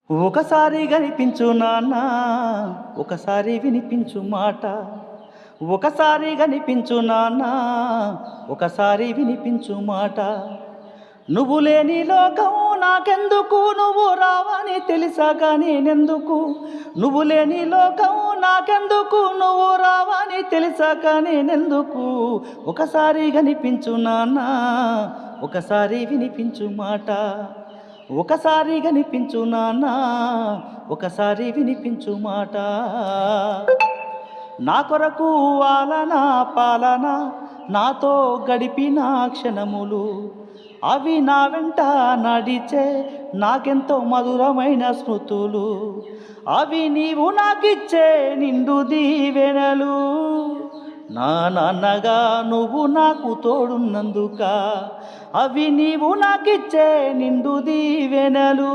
ఒకసారి కనిపించు నాన్న, ఒకసారి వినిపించు మాట. ఒకసారి కనిపించు నాన్న, ఒకసారి వినిపించు మాట. నువ్వు లేని లోకం నాకెందుకు, నువ్వు రావని తెలిసాక నేనెందుకు. నువ్వు లేని లోకం నాకెందుకు, నువ్వు రావని తెలిసాక నేనెందుకు. ఒకసారి కనిపించు నాన్న, ఒకసారి వినిపించు మాట. ఒకసారి కనిపించు నాన్న, ఒకసారి వినిపించు మాట. నా కొరకు ఆలన పాలన నాతో గడిపిన క్షణములు, అవి నా వెంట నడిచే నాకెంతో మధురమైన స్మృతులు. అవి నీవు నాకిచ్చే నిండు దీవెనలు. నా నాన్నగా నువ్వు నాకు తోడున్నందుక, అవి నీవు నాకిచ్చే నిండు దీవెనలు.